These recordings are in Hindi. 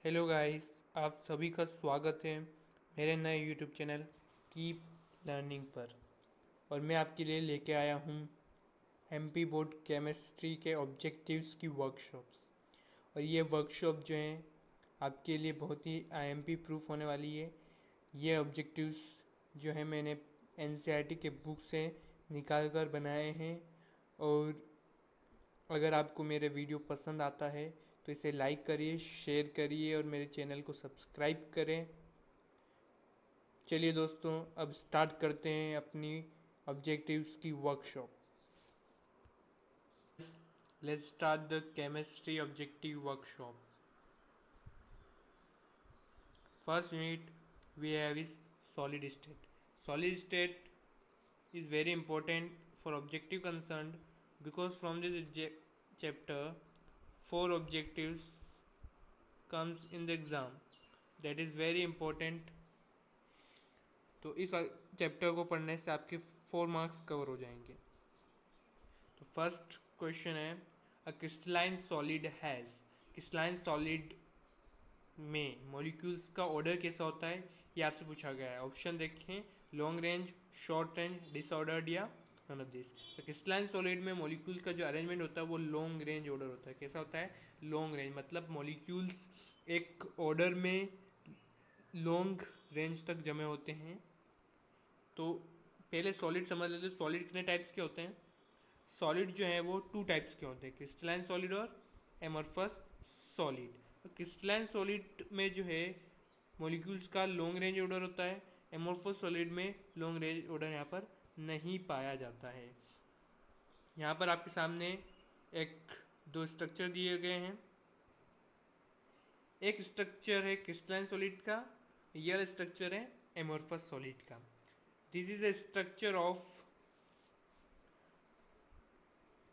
हेलो गाइस, आप सभी का स्वागत है मेरे नए यूट्यूब चैनल कीप लर्निंग पर। और मैं आपके लिए लेके आया हूँ एमपी बोर्ड केमिस्ट्री के ऑब्जेक्टिव्स की वर्कशॉप्स। और ये वर्कशॉप जो हैं आपके लिए बहुत ही आईएमपी प्रूफ होने वाली है। ये ऑब्जेक्टिव्स जो है मैंने एनसीईआरटी के बुक से निकाल कर बनाए हैं। और अगर आपको मेरे वीडियो पसंद आता है तो इसे लाइक करिए, शेयर करिए और मेरे चैनल को सब्सक्राइब करें। चलिए दोस्तों, अब स्टार्ट करते हैं अपनी ऑब्जेक्टिव्स की workshop. Let's start the chemistry objective workshop. First unit we have is solid state. Solid state is very important for objective concerned because from this chapter 4 objectives comes in the exam. That is very important. तो इस चैप्टर को पढ़ने से आपके 4 मार्क्स कवर हो जाएंगे। तो फर्स्ट क्वेश्चन है, अ crystalline solid has. Crystalline solid में मॉलिक्यूल्स का ऑर्डर कैसा होता है ये आपसे पूछा गया है। ऑप्शन देखें, long range, short range, disordered या नन ऑफ दिस। तो क्रिस्टलाइन सॉलिड में मॉलिक्यूल का जो अरेंजमेंट होता है वो लॉन्ग रेंज ऑर्डर होता है। कैसा होता है? लॉन्ग रेंज, मतलब मॉलिक्यूल्स एक ऑर्डर में लॉन्ग रेंज तक जमे होते हैं। तो पहले सॉलिड समझ लेते हैं। सॉलिड कितने टाइप्स के होते हैं? सॉलिड जो है वो 2 टाइप्स के होते हैं, क्रिस्टलाइन सॉलिड और एमॉर्फस सॉलिड। तो क्रिस्टलाइन सॉलिड में जो है मॉलिक्यूल्स का लॉन्ग रेंज ऑर्डर होता है। एमॉर्फस सॉलिड में लॉन्ग रेंज ऑर्डर यहाँ पर नहीं पाया जाता है। यहाँ पर आपके सामने दो स्ट्रक्चर दिए गए हैं। एक स्ट्रक्चर है क्रिस्टलाइन सॉलिड का, यह स्ट्रक्चर है एमॉर्फस सॉलिड का। This is a structure of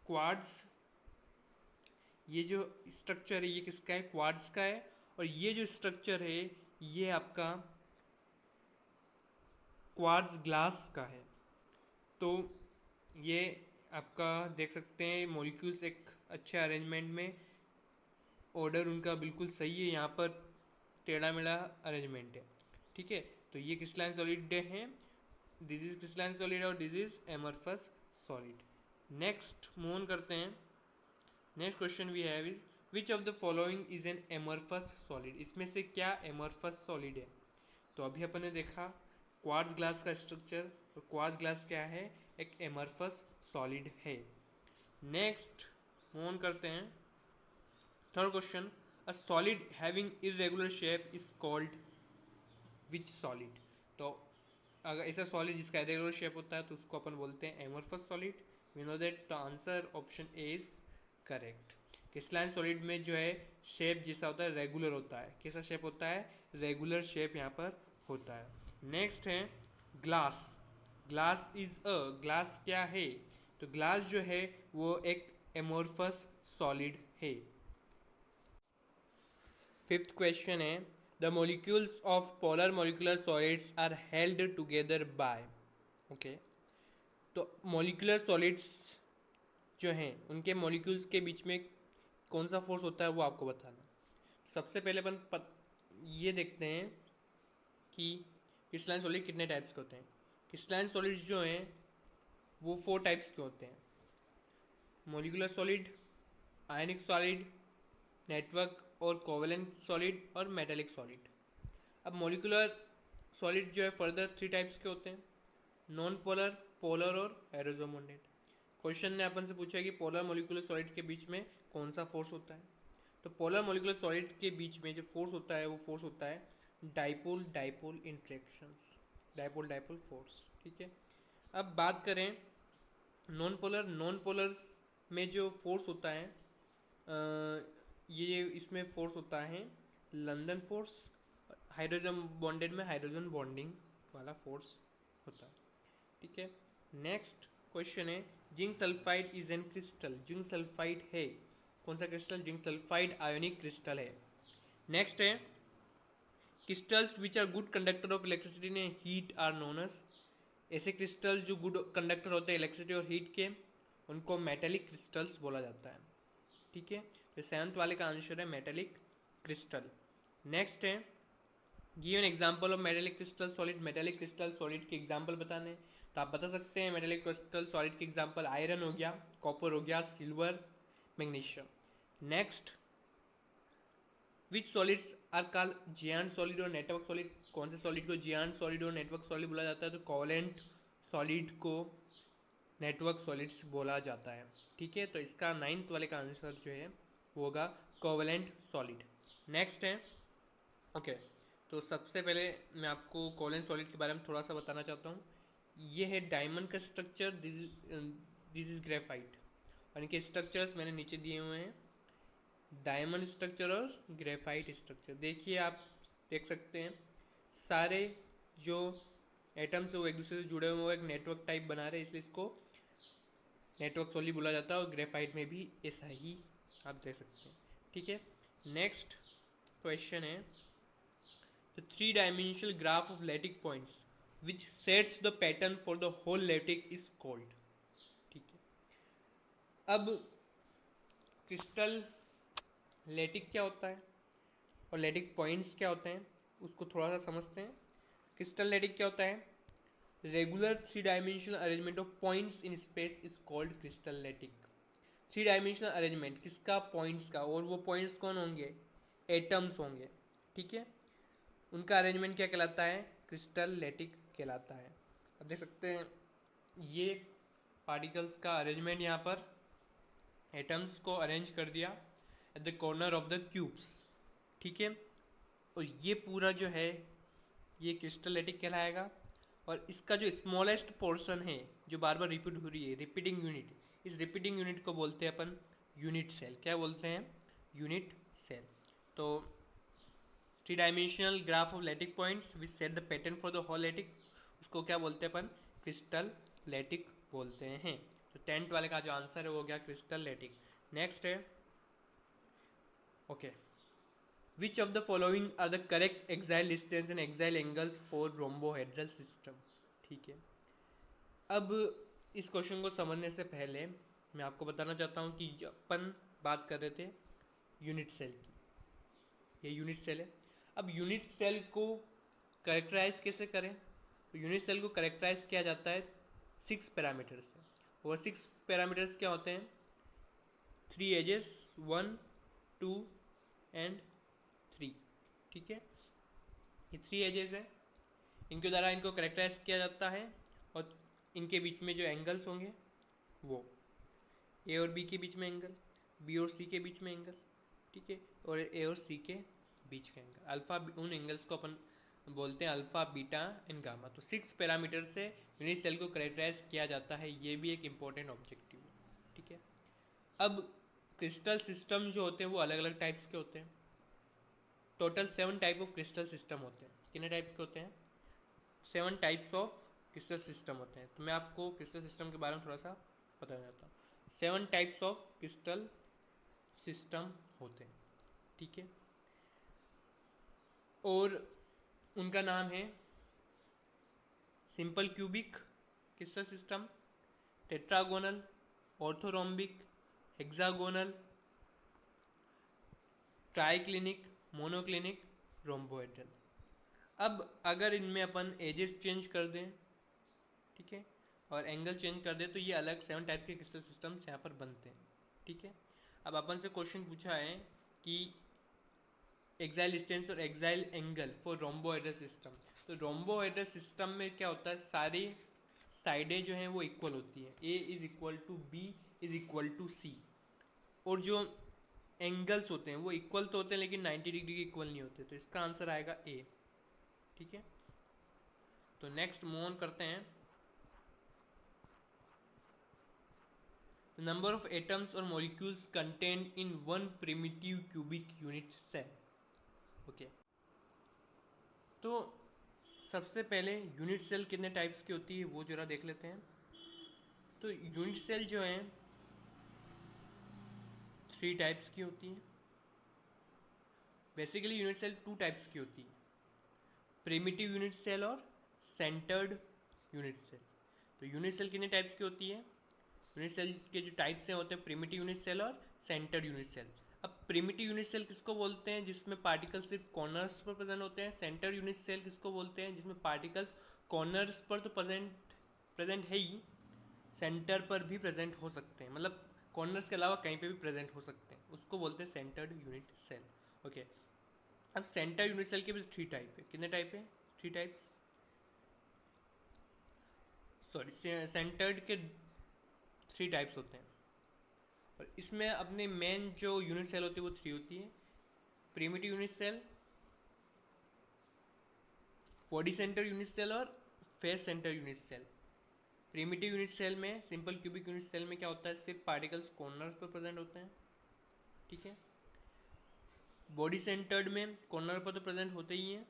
quartz. ये जो स्ट्रक्चर है ये किसका है? क्वार्ट्ज का है। और ये जो स्ट्रक्चर है ये आपका क्वार्ट्ज ग्लास का है। तो ये आपका देख सकते हैं मॉलिक्यूल्स एक अच्छे अरेंजमेंट में, ऑर्डर उनका बिल्कुल सही है। यहाँ पर टेढ़ा मेढ़ा अरेंजमेंट है, ठीक है। तो ये क्रिस्टलाइन सॉलिड है, दिस इज क्रिस्टलाइन सॉलिड और this is amorphous solid. Next move on करते हैं। Next question we have is which of the following is an amorphous solid. इसमें से क्या एमॉर्फस सॉलिड है? तो अभी अपन ने देखा क्वार्ट्ज ग्लास का स्ट्रक्चर, और क्वार्ट्ज ग्लास क्या है? एक एमॉर्फस सॉलिड है। नेक्स्ट मूव ऑन करते हैं। Third question, a solid having irregular shape is called which solid. तो अगर ऐसा सॉलिड जिसका इरेगुलर शेप होता है तो उसको अपन बोलते हैं amorphous solid. We know that the answer option A is correct. Crystalline solid में जो है शेप जैसा होता है, रेगुलर होता है। कैसा शेप होता है? रेगुलर शेप यहाँ पर होता है। नेक्स्ट है glass. Glass is a, glass क्या है? तो ग्लास जो है वो एक एमॉर्फस सॉलिड है। फिफ्थ क्वेश्चन है, the molecules of polar molecular solids are held together by. Okay, तो मॉलिक्यूलर सॉलिड्स जो हैं उनके मॉलिक्यूल्स के बीच में कौन सा फोर्स होता है वो आपको बताना। सबसे पहले अपन ये देखते हैं कि क्रिस्टलाइन सॉलिड कितने टाइप्स के होते हैं। क्रिस्टलाइन सॉलिड्स जो हैं वो 4 टाइप्स के होते हैं, मॉलिक्यूलर सॉलिड, आयनिक सॉलिड, नेटवर्क और कोवेलेंट सॉलिड और मेटेलिक सॉलिड। अब मॉलिक्यूलर सॉलिड जो है फर्दर 3 टाइप्स के होते हैं, नॉन पोलर, पोलर और हाइड्रोजन बॉन्डेड। क्वेश्चन ने अपन से पूछा है कि पोलर मॉलिक्यूलर सॉलिड के बीच में कौन सा फोर्स होता है। तो पोलर मॉलिक्यूलर सॉलिड के बीच में जो फोर्स होता है वो फोर्स होता है dipole dipole interactions, dipole dipole force, ठीक है। अब बात करें नॉन पोलर। नॉन पोलर में जो फोर्स होता है ये इसमें फोर्स होता है लंदन फोर्स। हाइड्रोजन बॉन्डेड में हाइड्रोजन बॉन्डिंग वाला फोर्स होता है, ठीक है। नेक्स्ट क्वेश्चन है, zinc sulphide is an crystal. Zinc sulphide है कौन सा crystal? Zinc sulphide ionic crystal है। नेक्स्ट है, crystals which are good conductor of electricity and heat are known as. ऐसे क्रिस्टल जो गुड कंडक्टर होते हैं इलेक्ट्रिसिटी और हीट के, उनको मेटेलिक क्रिस्टल्स बोला जाता है, ठीक है। तो 7th वाले का आंसर है मेटेलिक क्रिस्टल। नेक्स्ट है give an example of metallic crystal solid. Metallic crystal solid के एग्जांपल बताने, तो आप बता सकते हैं मेटेलिक क्रिस्टल सॉलिड के एग्जांपल आयरन हो गया, कॉपर हो गया, silver, magnesium. Next, which solids are called giant solid और नेटवर्क सॉलिड। कौन से सॉलिड को जियांट सॉलिड और नेटवर्क सॉलिड बोला जाता है? तो कोवेलेंट सॉलिड को नेटवर्क सॉलिड्स बोला जाता है। ठीक है, तो इसका 9th वाले का आंसर जो है वो होगा कोवेलेंट सॉलिड। नेक्स्ट है ओके तो सबसे पहले मैं आपको कोवेलेंट सॉलिड के बारे में थोड़ा सा बताना चाहता हूँ। ये है डायमंड का स्ट्रक्चर, दिस इज ग्रेफाइट, और इनके स्ट्रक्चर्स मैंने नीचे दिए हुए हैं, डायमंड स्ट्रक्चर और ग्रेफाइट स्ट्रक्चर। देखिए आप देख सकते हैं सारे जो एटम्स है वो एक दूसरे से जुड़े हुए एक नेटवर्क टाइप बना रहे हैं, इसलिए इसको नेटवर्क सॉलिड बोला जाता है, और ग्रेफाइट में भी ऐसा ही आप देख सकते हैं। ठीक है, नेक्स्ट क्वेश्चन है the three-dimensional graph of lattice points which sets the pattern for the whole lattice is called। ठीक है, अब क्रिस्टल लेटिक क्या होता है और लेटिक पॉइंट्स क्या होते हैं उसको थोड़ा सा समझते हैं। क्रिस्टल लेटिक क्या होता है? Regular three dimensional arrangement of points in space is called crystal lattice. Three dimensional arrangement किसका? पॉइंट्स का, और वो पॉइंट्स कौन होंगे? एटम्स होंगे। ठीक है, उनका अरेंजमेंट क्या कहलाता है? क्रिस्टल लेटिक कहलाता है। अब देख सकते हैं ये पार्टिकल्स का अरेंजमेंट, यहाँ पर एटम्स को अरेंज कर दिया at the corner of the cubes. ठीक है, और ये पूरा जो है ये क्रिस्टलेटिक कहलाएगा। और इसका जो स्मॉलेस्ट पोर्शन है जो बार बार रिपीट हो रही है, रिपीटिंग यूनिट, इस रिपीटिंग यूनिट को बोलते हैं अपन यूनिट सेल। क्या बोलते हैं? Unit cell. तो three dimensional graph of lattice points which set the pattern for the whole lattice, उसको क्या बोलते हैं अपन? क्रिस्टल लेटिक बोलते हैं। तो 10th वाले का जो आंसर है वो हो गया क्रिस्टल लेटिक। नेक्स्ट है okay which of the following are the correct axial distance and axial angles for rhombohedral system. ठीक है, अब इस क्वेश्चन को समझने से पहले मैं आपको बताना चाहता हूँ कि अपन बात कर रहे थे यूनिट सेल की, ये यूनिट सेल है। अब यूनिट सेल को करेक्टराइज कैसे करें? तो यूनिट सेल को करेक्टराइज किया जाता है 6 पैरामीटर से, और 6 पैरामीटर्स क्या होते हैं? 3 एजेस, 1, 2 एंड 3। ठीक है, ये 3 एजेस है, इनके द्वारा इनको करेक्टराइज किया जाता है, और इनके बीच में जो एंगल्स होंगे वो ए और बी के बीच में एंगल, बी और सी के बीच में एंगल, ठीक है, और ए और सी के बीच का एंगल अल्फा, उन एंगल्स को अपन बोलते हैं अल्फा, बीटा एंड गामा। तो 6 पैरामीटर से यूनिट सेल को करेक्टराइज किया जाता है, ये भी एक इंपॉर्टेंट ऑब्जेक्टिव है। ठीक है, अब क्रिस्टल सिस्टम जो होते हैं वो अलग अलग टाइप्स के होते हैं। Total 7 type of crystal system होते हैं। कितने टाइप्स के होते हैं? 7 टाइप्स ऑफ क्रिस्टल सिस्टम होते हैं। तो मैं आपको क्रिस्टल सिस्टम के बारे में थोड़ा सा बताना चाहता हूँ। 7 टाइप्स ऑफ क्रिस्टल सिस्टम होते हैं। ठीक है, और उनका नाम है simple cubic crystal system, tetragonal, orthorhombic, hexagonal, triclinic, monoclinic, rhombohedral. अब अगर इनमें अपन एजेस चेंज कर दें, ठीक है, और एंगल चेंज कर दें, तो ये अलग 7 टाइप के क्रिस्टल सिस्टम्स यहाँ पर बनते हैं। ठीक है, अब अपन से क्वेश्चन पूछा है कि एक्साइल डिस्टेंस और axial angle for rhombohedral system. तो रोम्बोहेड्रल सिस्टम में क्या होता है? सारी साइडें जो हैं वो इक्वल होती है, a is equal to b is equal to c, और जो एंगल्स होते हैं वो इक्वल तो होते हैं लेकिन 90 डिग्री के इक्वल नहीं होते। तो इसका आंसर आएगा ए। ठीक है, तो नेक्स्ट मूव ऑन करते हैं। नंबर ऑफ एटम्स और molecules contain in one primitive cubic unit cell. Okay, तो सबसे पहले यूनिट सेल कितने टाइप्स की होती है वो जरा देख लेते हैं। तो यूनिट सेल जो है 3 टाइप्स की होती है। बेसिकली यूनिट सेल 2 टाइप्स की होती है, प्रिमिटिव यूनिट सेल और सेंटर्ड यूनिट सेल। तो यूनिट सेल कितने टाइप्स की होती है? यूनिट सेल के जो टाइप्स हैं होते हैं प्रिमिटिव यूनिट सेल और सेंटर्ड यूनिट सेल। अब प्रिमिटिव यूनिट सेल किसको बोलते हैं? जिसमें पार्टिकल्स सिर्फ कॉर्नर्स पर प्रेजेंट होते हैं। सेंटर यूनिट सेल किसको बोलते हैं? जिसमें पार्टिकल्स कॉर्नर्स पर तो प्रेजेंट है ही, सेंटर पर भी प्रेजेंट हो सकते हैं, मतलब कॉर्नर्स के अलावा कहीं पे भी प्रेजेंट हो सकते हैं, उसको बोलते हैं सेंटर्ड यूनिट सेल। ओके, अब सेंटर यूनिट सेल के भी 3 टाइप है। कितने टाइप है? 3 टाइप्स। सॉरी, सेंटर्ड के 3 टाइप्स होते हैं, और इसमें अपने मेन जो यूनिट सेल होती है वो 3 होती है। Primitive unit cell, body center unit cell और face center unit cell. Primitive unit cell में, सिंपल क्यूबिक यूनिट सेल में क्या होता है? सिर्फ पार्टिकल्स कॉर्नर्स पर प्रेजेंट होते हैं, ठीक है। बॉडी सेंटर्ड में कॉर्नर पर तो प्रेजेंट होते ही हैं,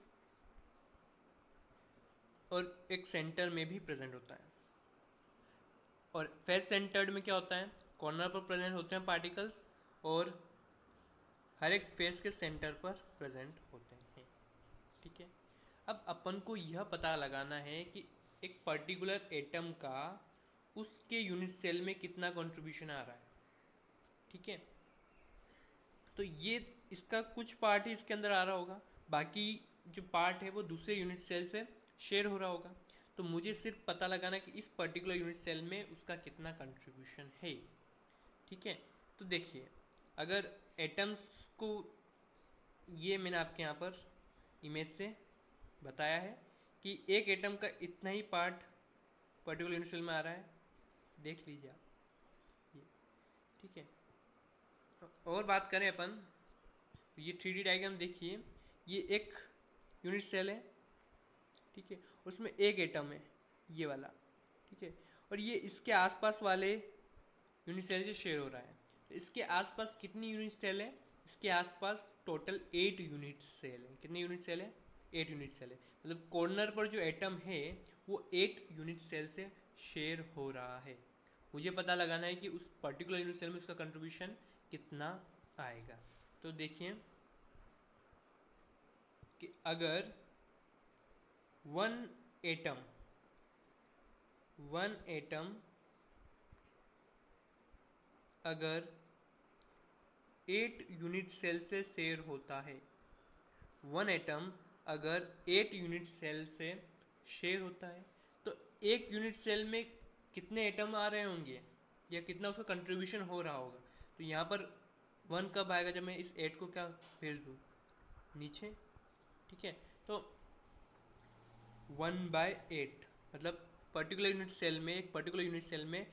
और एक सेंटर में भी प्रेजेंट होता है। और फेस सेंटर्ड में क्या होता है? कॉर्नर पर प्रेजेंट होते हैं पार्टिकल्स, और हर एक फेस के सेंटर पर प्रेजेंट होते हैं, ठीक है। अब अपन को यह पता लगाना है कि एक पर्टिकुलर एटम का उसके यूनिट सेल में कितना कंट्रीब्यूशन आ रहा है, ठीक है। तो ये इसका कुछ पार्ट ही इसके अंदर आ रहा होगा, बाकी जो पार्ट है वो दूसरे यूनिट सेल से शेयर हो रहा होगा। तो मुझे सिर्फ पता लगाना कि इस पर्टिकुलर यूनिट सेल में उसका कितना कंट्रीब्यूशन है, ठीक है। तो देखिए, अगर एटम्स को, ये मैंने आपके यहाँ पर इमेज से बताया है कि एक एटम का इतना ही पार्ट पर्टिकुलर यूनिट सेल में आ रहा है, देख लीजिए आप ये, ठीक है। और बात करें अपन, ये 3D डायग्राम देखिए, ये एक यूनिट सेल है, ठीक है, उसमें एक एटम है, ये वाला, ठीक है, और ये इसके आसपास वाले यूनिट सेल से शेयर हो रहा है। तो इसके आसपास कितनी यूनिट सेल है? इसके आसपास टोटल 8 यूनिट सेल है। कितने यूनिट सेल है? 8 यूनिट सेल है, मतलब कॉर्नर पर जो एटम है वो 8 यूनिट सेल से शेयर हो रहा है। मुझे पता लगाना है कि उस पर्टिकुलर यूनिट सेल में उसका कंट्रीब्यूशन कितना आएगा। तो देखिए कि अगर वन एटम अगर 8 यूनिट सेल से शेयर होता है, वन एटम अगर 8 यूनिट सेल से शेयर होता है, तो एक यूनिट सेल में कितने एटम आ रहे होंगे या कितना उसका कंट्रीब्यूशन हो रहा होगा? तो यहाँ पर 1 कब आएगा? जब मैं इस 8 को क्या भेज दूँ नीचे, ठीक है। तो 1/8, मतलब पर्टिकुलर यूनिट सेल में, एक पर्टिकुलर यूनिट सेल में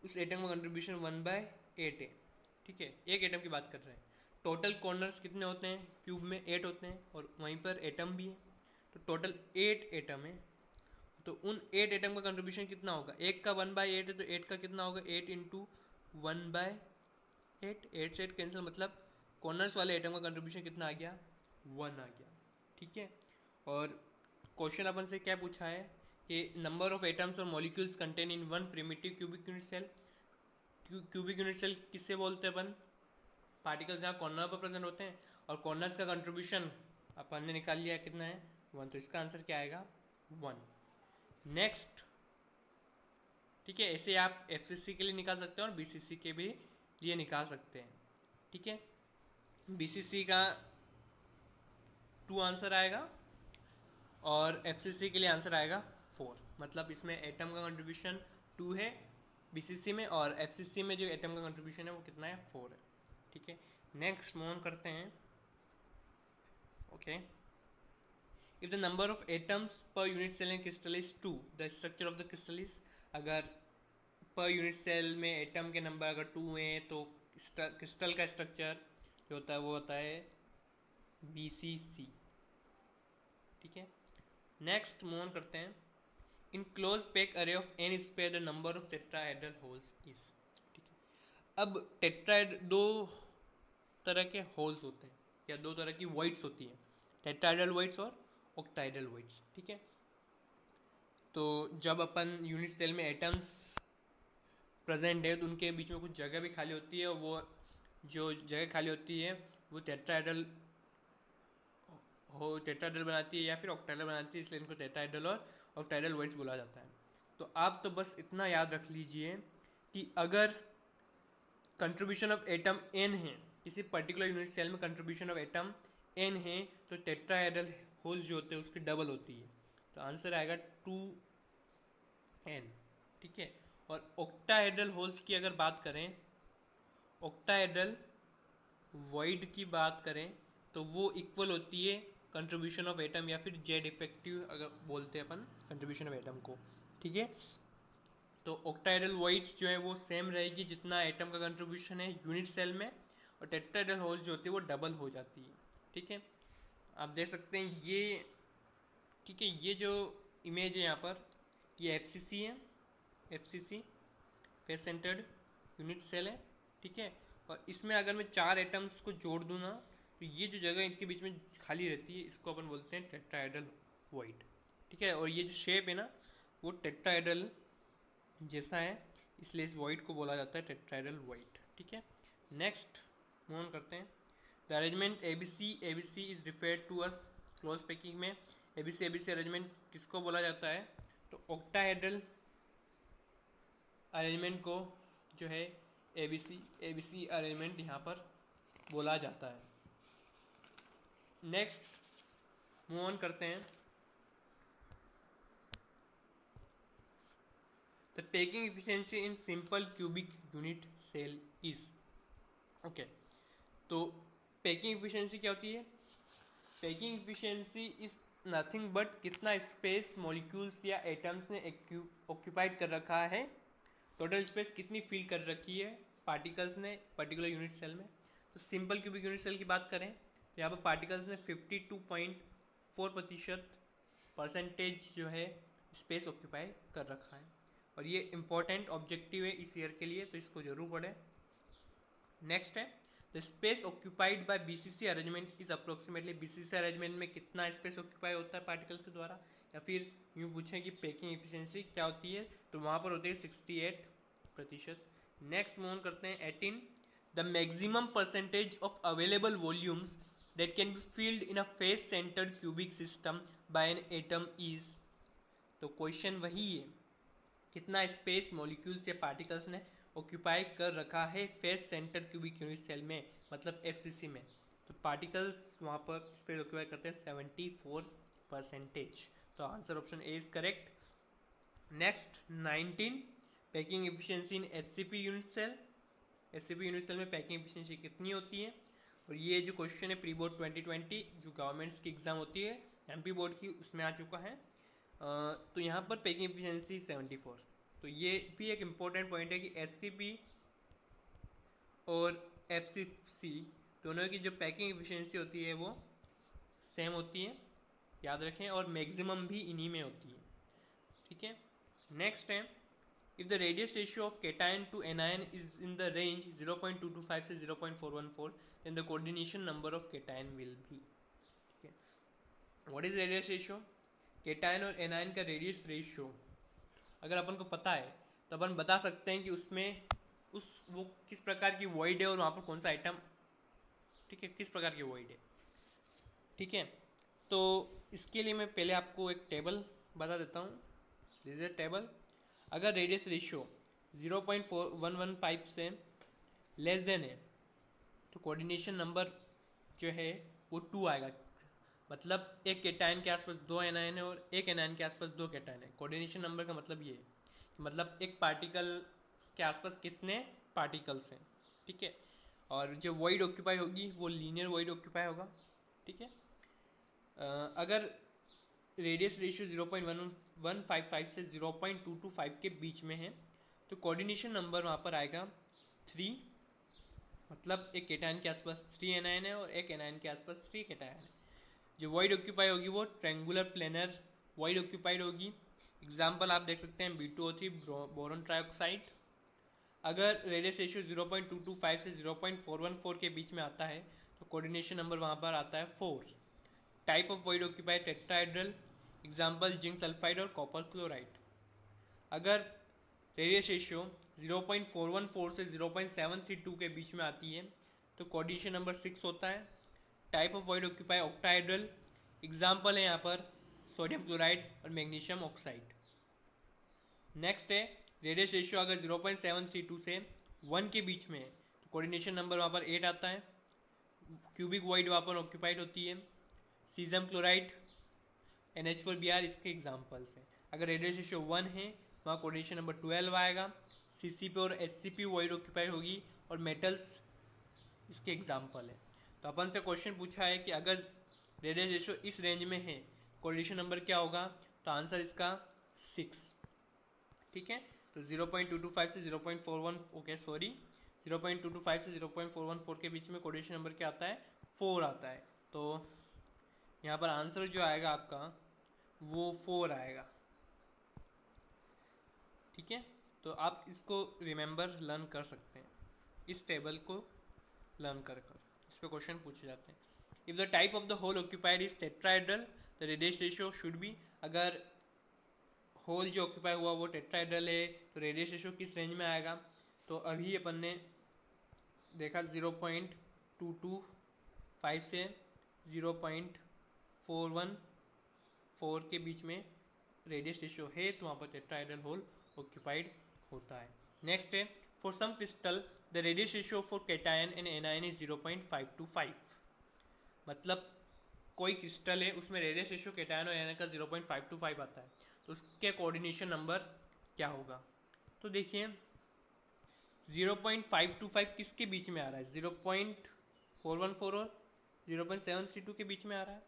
उस एटम का कंट्रीब्यूशन 1/8 है, ठीक है। एक एटम की बात कर रहे हैं। टोटल कॉर्नर्स कितने होते हैं? क्यूब में 8 होते हैं, और वहीं पर एटम भी है, तो टोटल 8 एटम है। तो उन 8 एटम का कंट्रीब्यूशन कितना होगा? एक का 1/8 है, तो 8 का कितना होगा? 8 इंटू 1/8, 8 से 8 कैंसिल, मतलब कॉर्नर्स वाले एटम का कंट्रीब्यूशन कितना आ गया? 1 आ गया, ठीक है। और क्वेश्चन अपन से क्या पूछा है कि नंबर ऑफ एटम्स और molecules contain in one primitive cubic unit cell. Cubic unit cell किससे बोलते हैं अपन? पार्टिकल्स जहाँ कॉर्नर पर प्रेजेंट होते हैं, और कॉर्नर्स का कंट्रीब्यूशन अपन ने निकाल लिया कितना है? 1, तो इसका आंसर क्या आएगा? 1। नेक्स्ट, ठीक है, ऐसे आप एफसीसी के लिए निकाल सकते हैं और बीसीसी के भी लिए निकाल सकते हैं, ठीक है। बीसीसी का 2 आंसर आएगा, और एफसीसी के लिए आंसर आएगा 4। मतलब इसमें एटम का कंट्रीब्यूशन 2 है बीसीसी में, और एफसीसी में जो एटम का कंट्रीब्यूशन है वो कितना है? 4 है, ठीक है। नेक्स्ट मूव ऑन करते हैं। Okay, if the number of atoms per unit cell in crystal is 2, the structure of the crystal is. अगर पर यूनिट सेल में एटम के नंबर अगर 2 हैं, तो क्रिस्टल का स्ट्रक्चर जो होता है वो होता है बीसीसी, ठीक है। नेक्स्ट मूव ऑन करते हैं। In close pack array of n square the number of tetrahedral holes is, ठीक है। अब टेट्राहेड, दो तरह के होल्स होते हैं, या दो तरह की वॉइड्स होती हैं, टेट्राहेड्रल वॉइड्स और ऑक्टाहेड्रल वॉइड्स, ठीक है। तो जब अपन यूनिट सेल में एटम्स प्रेजेंट है, तो उनके बीच में कुछ जगह भी खाली होती है, और वो जो जगह खाली होती है वो टेट्राहेड्रल टेट्राहेड्रल बनाती है या फिर ऑक्टाहेड्रल बनाती है, इसलिए इनको टेट्राहेड्रल और ऑक्टाहेड्रल वॉइड्स बोला जाता है। तो आप तो बस इतना याद रख लीजिए कि अगर कंट्रीब्यूशन ऑफ एटम n है, किसी पर्टिकुलर यूनिट सेल में कंट्रीब्यूशन ऑफ एटम n है तो टेट्राहेड्रल होल्स जो होते हैं उसकी डबल होती है, तो आंसर आएगा 2n। ठीक है, और ऑक्टाहेड्रल होल्स की अगर बात करें, ऑक्टाहेड्रल वॉइड की बात करें तो वो इक्वल होती है कंट्रीब्यूशन ऑफ एटम, या फिर जेड इफेक्टिव अगर बोलते हैं अपन कंट्रीब्यूशन ऑफ एटम को। ठीक है, तो ऑक्टाहेड्रल वॉइड्स जो है वो सेम रहेगी जितना एटम का कंट्रीब्यूशन है यूनिट सेल में, और टेट्राहेड्रल होल जो होती है वो डबल हो जाती है। ठीक है, आप देख सकते हैं ये। ठीक है, ये जो इमेज है यहाँ पर, ये एफसीसी है, FCC face centred unit cell है। ठीक है, और इसमें अगर मैं 4 एटम्स को जोड़ दूँ ना, तो ये जो जगह इनके बीच में खाली रहती है इसको अपन बोलते हैं टेट्राहेड्रल वॉइड। ठीक है, और ये जो शेप है ना वो टेट्राहेड्रल जैसा है, इसलिए इस वॉइड को बोला जाता है टेट्राहेड्रल वॉइड। ठीक है, नेक्स्ट मूव ऑन करते हैं। The arrangement ABC is referred to as close packing में एबीसी अरेंजमेंट किसको बोला जाता है, तो ऑक्टाहेड्रल अरेंजमेंट को जो है एबीसी अरेंजमेंट यहाँ पर बोला जाता है। नेक्स्ट मूव ऑन करते हैं। The packing efficiency in simple cubic unit cell is, okay, तो पैकिंग एफिशिएंसी क्या होती है? Packing efficiency is nothing but कितना स्पेस मॉलिक्यूल्स या एटम्स ने ऑक्यूपाइड कर रखा है, टोटल स्पेस कितनी फिल कर रखी है पार्टिकल्स ने पर्टिकुलर यूनिट सेल में। तो सिंपल क्यूबिक यूनिट सेल की बात करें तो यहाँ पर पार्टिकल्स ने 52.4% परसेंटेज जो है स्पेस ऑक्यूपाई कर रखा है, और ये इंपॉर्टेंट ऑब्जेक्टिव है इस ईयर के लिए, तो इसको जरूर पढ़ें। नेक्स्ट है the space occupied by BCC arrangement is approximately, BCC arrangement में कितना स्पेस ऑक्यूपाई होता है पार्टिकल्स के द्वारा, या फिर यूँ पूछें कि पैकिंग एफिशिएंसी क्या होती है तो वहाँ पर होती है 68%। नेक्स्ट मूव ऑन करते हैं 18। The maximum percentage of available volumes that can be filled in a face centered cubic system by an atom is, तो क्वेश्चन वही है कितना स्पेस मॉलिक्यूल्स या पार्टिकल्स ने ऑक्यूपाई कर रखा है face centre cubic unit cell में, मतलब एफसीसी में। तो पार्टिकल्स वहाँ पर स्पेस ऑक्यूपाई करते हैं 74%, तो answer option A is correct. Next 19, packing efficiency in HCP unit cell, HCP unit cell में पैकिंग एफिशिएंसी कितनी होती है, और ये जो क्वेश्चन है प्री बोर्ड 2020 जो गवर्नमेंट्स की एग्जाम होती है एमपी बोर्ड की उसमें आ चुका है। तो यहाँ पर पैकिंग एफिशिएंसी 74, तो ये भी एक इम्पोर्टेंट पॉइंट है कि एचसीपी और एफसीसी दोनों की जो पैकिंग एफिशिएंसी होती है वो सेम होती है, याद रखें, और मैक्सिमम भी इन्हीं में होती है। ठीक है, नेक्स्ट है if the radius ratio of cation to anion is in the range 0.225 से 0.414 then the coordination number of cation will be, ठीक है, what is radius ratio? cation और anion का radius ratio अगर अपन को पता है तो अपन बता सकते हैं कि उसमें वो किस प्रकार की void है और वहाँ पर कौन सा आइटम, ठीक है, किस प्रकार की void है। ठीक है, तो इसके लिए मैं पहले आपको एक टेबल बता देता हूँ। This is a table. अगर रेडियस रेशियो 0.115 से लेस देन है तो कोऑर्डिनेशन नंबर जो है वो 2 आएगा, मतलब एक केटायन के आसपास 2 एनायन है और एक एनायन के आसपास 2 केटायन है। कोऑर्डिनेशन नंबर का मतलब ये है मतलब एक पार्टिकल के आसपास कितने पार्टिकल्स हैं। ठीक है, और जो वॉइड ऑक्यूपाई होगी वो लीनियर वॉइड ऑक्यूपाई होगा। ठीक है, अगर रेडियस रेशियो 0.155 से 0.225 के बीच में है तो कोऑर्डिनेशन नंबर वहाँ पर आएगा 3, मतलब एक केटायन के आसपास 3 एनायन है और एक एनायन के आसपास 3 केटायन है। जो वॉइड ऑक्यूपाई होगी वो ट्रायंगुलर प्लेनर वॉइड ऑक्यूपाइड होगी। एग्जाम्पल आप देख सकते हैं B2O3 बोरॉन ट्राइऑक्साइड। अगर रेडियस रेशियो 0.225 से 0.414 के बीच में आता है तो कोऑर्डिनेशन नंबर वहाँ पर आता है 4। Type of void occupied tetrahedral, example zinc sulphide और कॉपर क्लोराइड। अगर रेडियस रेशियो 0.414 से 0.732 के बीच में आती है तो कोऑर्डिनेशन नंबर 6 होता है। Type of void occupy octahedral, example है यहाँ पर सोडियम क्लोराइड और मैग्नीशियम ऑक्साइड। नेक्स्ट है रेडियस रेशियो अगर 0.732 से 1 के बीच में है तो कोऑर्डिनेशन नंबर वहाँ पर 8 आता है। क्यूबिक वॉइड वहाँ पर ऑक्यूपाइड होती है। सीजम क्लोराइड, NH4Br इसके एग्जाम्पल्स हैं। अगर रेडियस रेशियो 1 है वहाँ कोऑर्डिनेशन नंबर 12 आएगा। CCP और HCP वॉइड ऑक्यूपाइड होगी और मेटल्स इसके एग्जाम्पल है। तो अपन से क्वेश्चन पूछा है कि अगर रेडियस रेशियो इस रेंज में है कोऑर्डिनेशन नंबर क्या होगा, तो आंसर इसका 6। ठीक है, तो 0.225 से 0.41, ओके सॉरी 0.225 से 0.414 के बीच में कोऑर्डिनेशन नंबर क्या आता है, 4 आता है। तो यहाँ पर आंसर जो आएगा आपका वो 4 आएगा। ठीक है, तो आप इसको रिमेंबर लर्न कर सकते हैं, इस टेबल को लर्न कर कर इस पे क्वेश्चन पूछे जाते हैं। If the type of the hole occupied is tetrahedral the radius ratio should be, अगर होल जो ऑक्यूपाई हुआ वो टेट्राहेड्रल है तो रेडियस रेशियो किस रेंज में आएगा, तो अभी अपन ने देखा 0.225 से 0.414 के बीच में रेडियस रेशियो है, तो वहाँ पर टेट्राहेड्रल होल ऑक्यूपाइड होता है। नेक्स्ट है for some crystal the radius ratio for cation and anion is 0.525, मतलब कोई क्रिस्टल है उसमें रेडियस रेशियो कैटायन और एनायन का 0.525 आता है, तो उसके कोऑर्डिनेशन नंबर क्या होगा। तो देखिए 0.525 किसके बीच में आ रहा है, 0.414 और 0.732 के बीच में आ रहा है,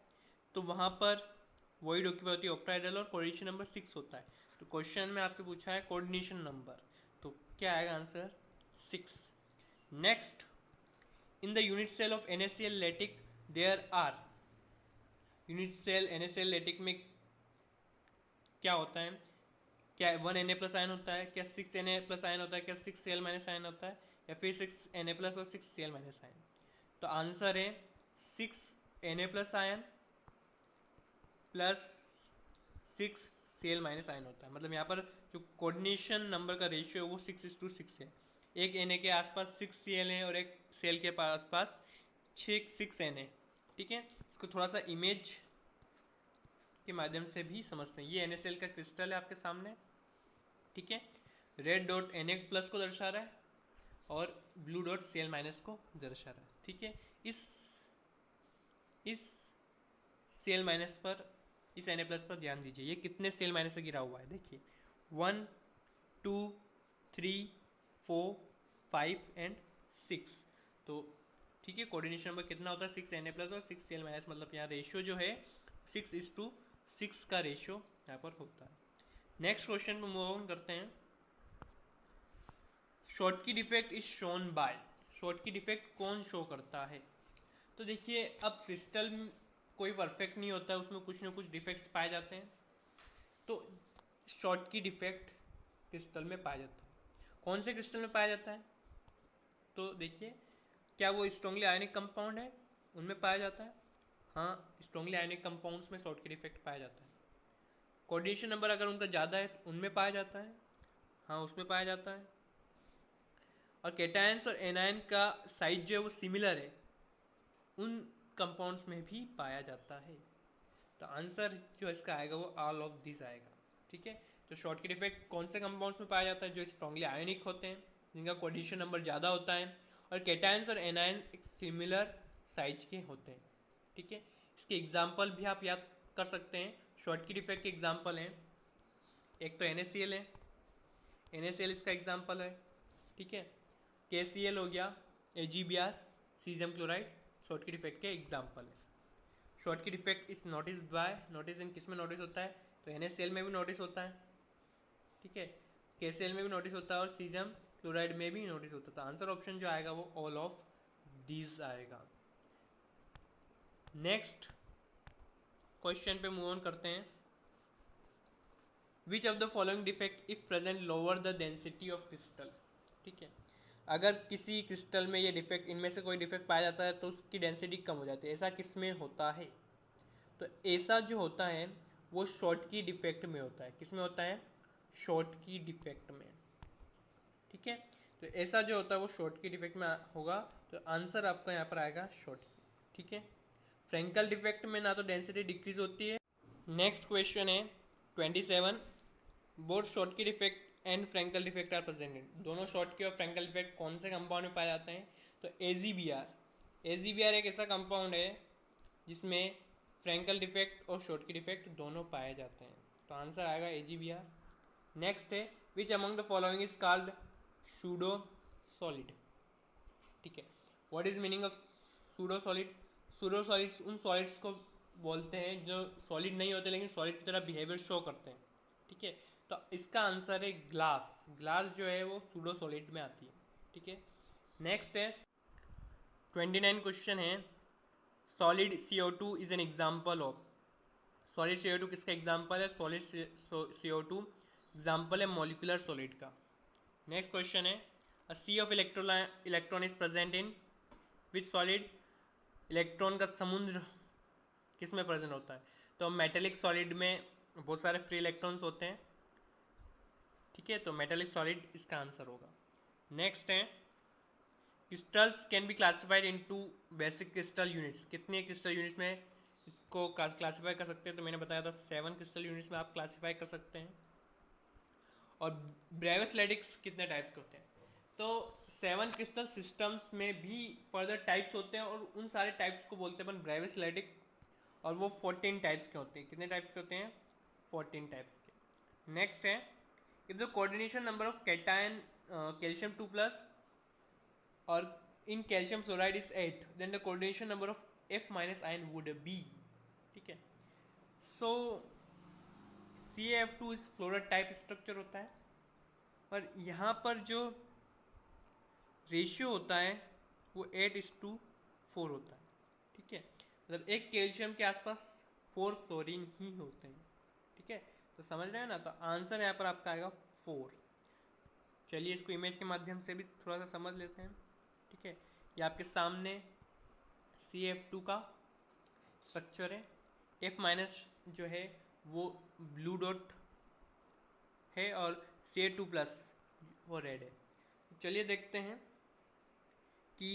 तो वहाँ पर वॉइड ऑक्यूपाई होती है ऑक्टाहेड्रल और कोऑर्डिनेशन नंबर 6 होता है। तो क्वेश्चन में आपसे पूछा है कोऑर्डिनेशन नंबर, तो क्या आएगा answer 6। Next, in the unit cell of NaCl lattice there are, unit cell NaCl lattice में क्या होता है, क्या 1 Na प्लस आयन होता है, क्या 6 Na प्लस आयन होता है, क्या 6 Cl माइनस आयन होता है, या फिर 6 Na प्लस और 6 Cl माइनस आयन। तो आंसर है 6 Na plus ion plus 6 Cl minus ion होता है। मतलब यहाँ पर जो कोऑर्डिनेशन नंबर का रेशियो है वो 6:6 है। एक Na के आसपास 6 Cl है और एक Cl के आसपास 6 Na। ठीक है, इसको थोड़ा सा इमेज के माध्यम से भी समझते हैं। ये NaCl का क्रिस्टल है आपके सामने। ठीक है, रेड डॉट Na प्लस को दर्शा रहा है और ब्लू डॉट Cl माइनस को दर्शा रहा है। ठीक है, इस Cl माइनस पर, इस Na प्लस पर ध्यान दीजिए, ये कितने Cl माइनस से गिरा हुआ है, देखिए 1 2 3 4 5 एंड 6। तो ठीक है, कोऑर्डिनेशन नंबर कितना होता है 6 Na प्लस और 6 Cl माइनस, मतलब यहाँ रेशियो जो है 6:6 का रेशियो यहाँ पर होता है। नेक्स्ट क्वेश्चन पे मूव ऑन करते हैं। Schottky defect is shown by, Schottky defect कौन शो करता है। तो देखिए अब क्रिस्टल कोई परफेक्ट नहीं होता है, उसमें कुछ ना कुछ डिफेक्ट्स पाए जाते हैं, तो शॉर्टकी डिफेक्ट क्रिस्टल में पाया जाता है। कौन से क्रिस्टल में पाया जाता है, तो देखिए क्या वो स्ट्रांगली आयनिक कंपाउंड है उनमें पाया जाता है, हाँ स्ट्रांगली आयनिक कंपाउंड्स में शॉर्टकी डिफेक्ट पाया जाता है। कोऑर्डिनेशन नंबर अगर उनका ज़्यादा है उनमें पाया जाता है, हाँ उसमें पाया जाता है। और कैटायंस और एनायन का साइज जो है वो सिमिलर है, उन कंपाउंड्स में भी पाया जाता है। तो आंसर जो इसका आएगा वो ऑल ऑफ दिस आएगा। ठीक है, तो शॉर्टकट इफेक्ट कौन से कंपाउंड्स में पाया जाता है, जो स्ट्रांगली आयनिक होते हैं, जिनका कोऑर्डिनेशन नंबर ज़्यादा होता है, और कैटायंस और एनायन एक सिमिलर साइज के होते हैं। ठीक है, इसके एग्जाम्पल भी आप याद कर सकते हैं। शॉर्टकट इफेक्ट के एग्जाम्पल हैं, एक तो NaCl है, NaCl इसका एग्जाम्पल है। ठीक है, KCl हो गया, AgBr, caesium chloride shortcut effect के एग्जाम्पल है। Shortcut effect is notice bye, notice in किस में नोटिस होता है, तो NaCl में भी नोटिस होता है। ठीक है, KCl में भी नोटिस होता है और सीजियम क्लोराइड में भी नोटिस होता है। आंसर ऑप्शन जो आएगा वो ऑल ऑफ दीज आएगा। नेक्स्ट क्वेश्चन पे मूव ऑन करते हैं। विच of the following defect if present lower the density of crystal. ठीक है, अगर किसी क्रिस्टल में ये डिफेक्ट, इनमें से कोई डिफेक्ट पाया जाता है तो उसकी डेंसिटी कम हो जाती है। ऐसा किस में होता है, तो ऐसा जो होता है वो शॉर्ट की डिफेक्ट में होता है। किस में होता है, शॉर्ट की डिफेक्ट में। ठीक है, तो ऐसा जो होता है वो शॉर्ट की डिफेक्ट में होगा, तो आंसर आपका यहाँ पर आएगा शॉर्ट की। ठीक है, फ्रैंकल डिफेक्ट में ना तो डेंसिटी डिक्रीज होती है। नेक्स्ट क्वेश्चन है 27, both Schottky defect and Frenkel defect are presented. दोनों शॉर्ट की और फ्रैंकल डिफेक्ट कौन से कंपाउंड में पाए जाते हैं, तो AgBr AgBr एक ऐसा कंपाउंड है जिसमें फ्रैंकल डिफेक्ट और शॉर्टकी डिफेक्ट दोनों पाए जाते हैं, तो आंसर आएगा AgBr। नेक्स्ट है which among the following is called pseudo solid. ठीक है, what is meaning of pseudo solid? Pseudo solids उन सॉलिड्स को बोलते हैं जो सॉलिड नहीं होते लेकिन सॉलिड की तरह बिहेवियर शो करते हैं। ठीक है, तो इसका आंसर है ग्लास। ग्लास जो है वो सूडो सॉलिड में आती है। ठीक है, नेक्स्ट है 29 क्वेश्चन है solid CO2 is an example of. Solid CO2 किसका एग्जाम्पल है? सॉलिड CO2 एग्जाम्पल है मॉलिक्यूलर सॉलिड का। नेक्स्ट क्वेश्चन है a sea of electron is present in which solid? Electron का समुद्र किस में प्रेजेंट होता है? तो मेटेलिक सॉलिड में बहुत सारे फ्री इलेक्ट्रॉन्स होते हैं। ठीक है, तो मेटेलिक सॉलिड इसका आंसर होगा। नेक्स्ट है crystals can be classified into basic crystal units. कितने क्रिस्टल यूनिट्स में इसको क्लासिफाई कर सकते हैं? तो मैंने बताया था 7 क्रिस्टल यूनिट्स में आप क्लासिफाई कर सकते हैं। और ब्रेविस्लेटिक्स कितने टाइप्स के होते हैं? तो 7 क्रिस्टल सिस्टम्स में भी फर्दर टाइप्स होते हैं और उन सारे टाइप्स को बोलते हैं अपन ब्रेविस्लेटिक, और वो 14 टाइप्स के होते हैं। कितने टाइप्स के होते हैं? 14 टाइप्स के। नेक्स्ट है if the coordination number of cation calcium 2+ और in calcium fluoride is 8 then the coordination number of F- ion would be. ठीक है, सो CaF2 इस फ्लोराइड टाइप स्ट्रक्चर होता है और यहाँ पर जो रेशियो होता है वो 8:4 होता है। ठीक है, मतलब एक कैल्शियम के आसपास 4 फ्लोरीन ही होते हैं। ठीक है, तो समझ रहे हैं ना? तो आंसर यहाँ पर आपका आएगा 4। चलिए इसको इमेज के माध्यम से भी थोड़ा सा समझ लेते हैं। ठीक है, ये आपके सामने CF2 का स्ट्रक्चर है। F- जो है वो ब्लू डॉट है और Ca2+ वो रेड है। चलिए देखते हैं कि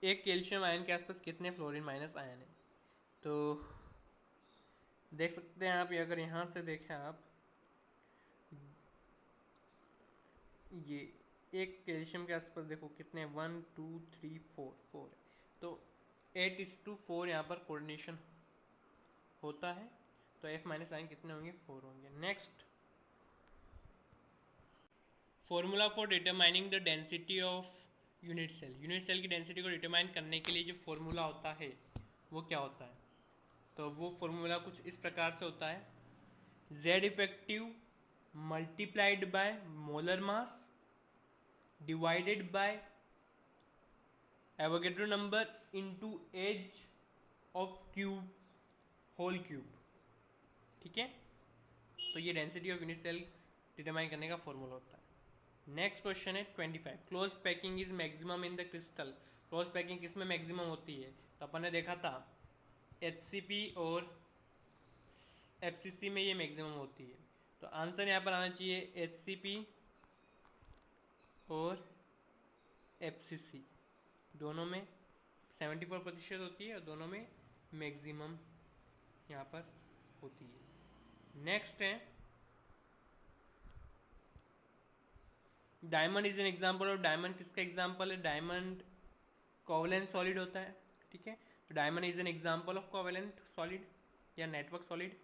एक कैल्शियम आयन के आसपास कितने फ्लोरीन माइनस आयन है। तो देख सकते हैं आप, अगर यहाँ से देखें आप, ये एक कैल्शियम के आसपास देखो कितने 1 2 3 4 है, तो 8:4 यहाँ पर कोऑर्डिनेशन होता है। तो F- आयन कितने होंगे? 4 होंगे। Next formula for determining the density of unit cell. Unit cell की डेंसिटी को डिटरमाइन करने के लिए जो फॉर्मूला होता है वो क्या होता है? तो वो फॉर्मूला कुछ इस प्रकार से होता है Z effective multiplied by molar mass divided by Avogadro number into edge of cube whole cube. ठीक है, तो ये density of unit cell determine करने का फॉर्मूला होता है। नेक्स्ट क्वेश्चन है 25 close packing is maximum in the crystal. Close packing किस में मैक्सिमम होती है? तो अपन ने देखा था HCP और FCC में ये मैक्सिमम होती है। तो आंसर यहाँ पर आना चाहिए HCP और FCC दोनों में 74% होती है और दोनों में मैक्सिमम यहाँ पर होती है। नेक्स्ट है diamond is an example of. Diamond किसका एग्जाम्पल है? डायमंड कोवेलेंट सॉलिड होता है। ठीक है, तो diamond is an example of covalent solid या नेटवर्क सॉलिड।